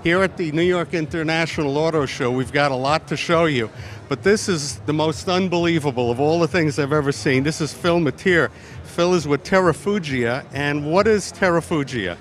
Here at the New York International Auto Show, we've got a lot to show you, but this is the most unbelievable of all the things I've ever seen. This is Phil Mateer. Phil is with Terrafugia, and what is Terrafugia?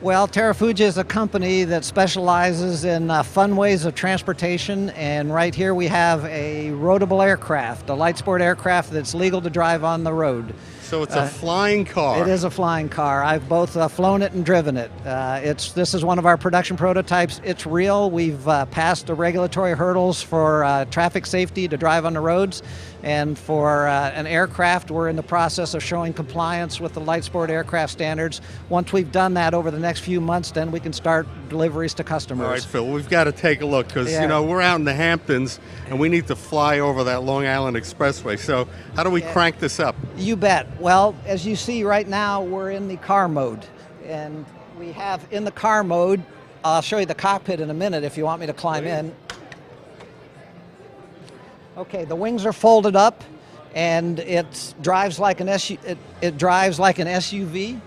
Well, Terrafugia is a company that specializes in fun ways of transportation, and right here we have a roadable aircraft, a light sport aircraft that's legal to drive on the road. So it's a flying car. It is a flying car. I've both flown it and driven it. This is one of our production prototypes. It's real. We've passed the regulatory hurdles for traffic safety to drive on the roads, and for an aircraft, we're in the process of showing compliance with the light sport aircraft standards. Once we've done that over the next few months, then we can start deliveries to customers. All right, Phil, we've got to take a look because, you know, we're out in the Hamptons and we need to fly over that Long Island Expressway. So how do we crank this up? You bet. Well, as you see right now, we're in the car mode. And we have in the car mode, I'll show you the cockpit in a minute if you want me to climb in. Okay, the wings are folded up and it drives like an SUV.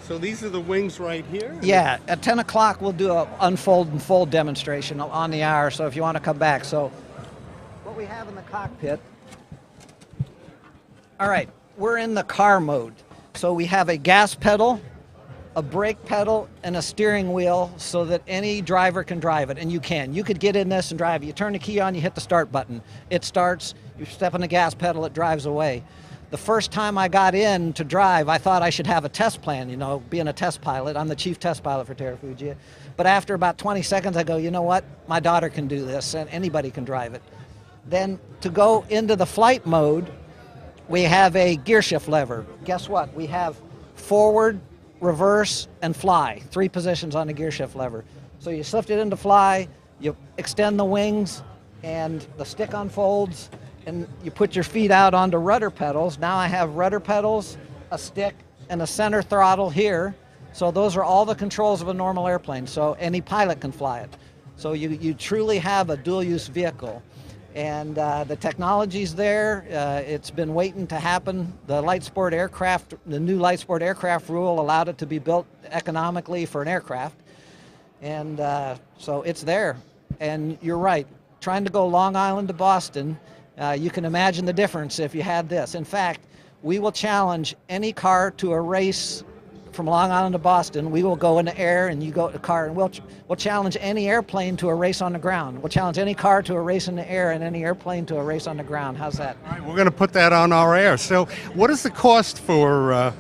So these are the wings right here? Yeah, at 10 o'clock we'll do an unfold and fold demonstration on the hour, so if you want to come back. So what we have in the cockpit, all right, we're in the car mode. So we have a gas pedal, a brake pedal, and a steering wheel so that any driver can drive it, and you can. You could get in this and drive it. You turn the key on, you hit the start button. It starts, you step on the gas pedal, it drives away. The first time I got in to drive, I thought I should have a test plan, you know, being a test pilot. I'm the chief test pilot for Terrafugia. But after about 20 seconds, I go, you know what? My daughter can do this, and anybody can drive it. Then to go into the flight mode, we have a gear shift lever. Guess what? We have forward, reverse, and fly. 3 positions on the gear shift lever. So you shift it into fly, you extend the wings, and the stick unfolds, and you put your feet out onto rudder pedals. Now I have rudder pedals, a stick, and a center throttle here. So those are all the controls of a normal airplane, so any pilot can fly it. So you truly have a dual-use vehicle. And the technology's there. It's been waiting to happen. The light sport aircraft, the new light sport aircraft rule allowed it to be built economically for an aircraft. And so it's there. And you're right, trying to go Long Island to Boston, you can imagine the difference if you had this. In fact, we will challenge any car to a race from Long Island to Boston. We will go in the air and you go to the car, and we'll challenge any airplane to a race on the ground. We'll challenge any car to a race in the air and any airplane to a race on the ground. How's that? All right, we're going to put that on our air. So what is the cost for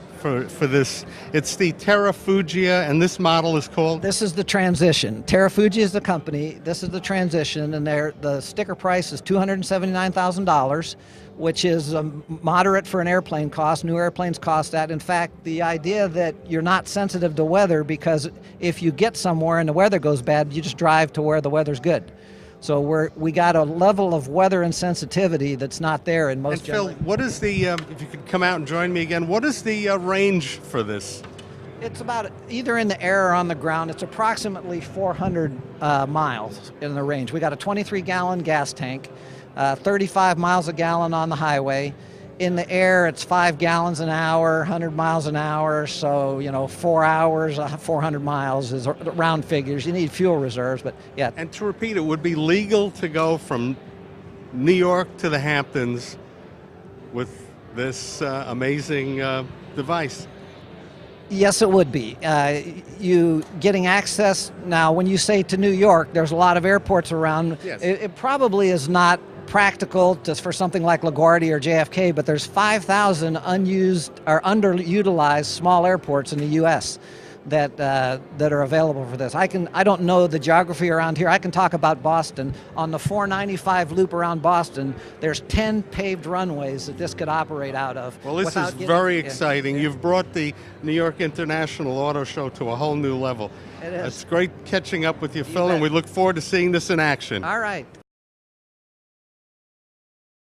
this? It's the Terrafugia, and this model is called? This is the Transition. Terrafugia is the company. This is the Transition, and the sticker price is $279,000, which is moderate for an airplane cost. New airplanes cost that. In fact, the idea that you're not sensitive to weather, because if you get somewhere and the weather goes bad, you just drive to where the weather's good. So we got a level of weather and sensitivity that's not there in most. And Phil, what is the, if you could come out and join me again, what is the range for this? It's about either in the air or on the ground. It's approximately 400 miles in the range. We got a 23-gallon gas tank, 35 miles a gallon on the highway. In the air, it's 5 gallons an hour, 100 miles an hour. So, you know, 4 hours, 400 miles is round figures. You need fuel reserves, but yeah. And to repeat, it would be legal to go from New York to the Hamptons with this amazing device. Yes, it would be. You getting access now. When you say to New York, there's a lot of airports around. Yes. It probably is not practical just for something like LaGuardia or JFK, but there's 5,000 unused or underutilized small airports in the U.S. that are available for this. I don't know the geography around here. I can talk about Boston. On the 495 loop around Boston, there's 10 paved runways that this could operate out of. Well, this is very exciting. You've brought the New York International Auto Show to a whole new level. It is. It's great catching up with you, Phil, and we look forward to seeing this in action. All right.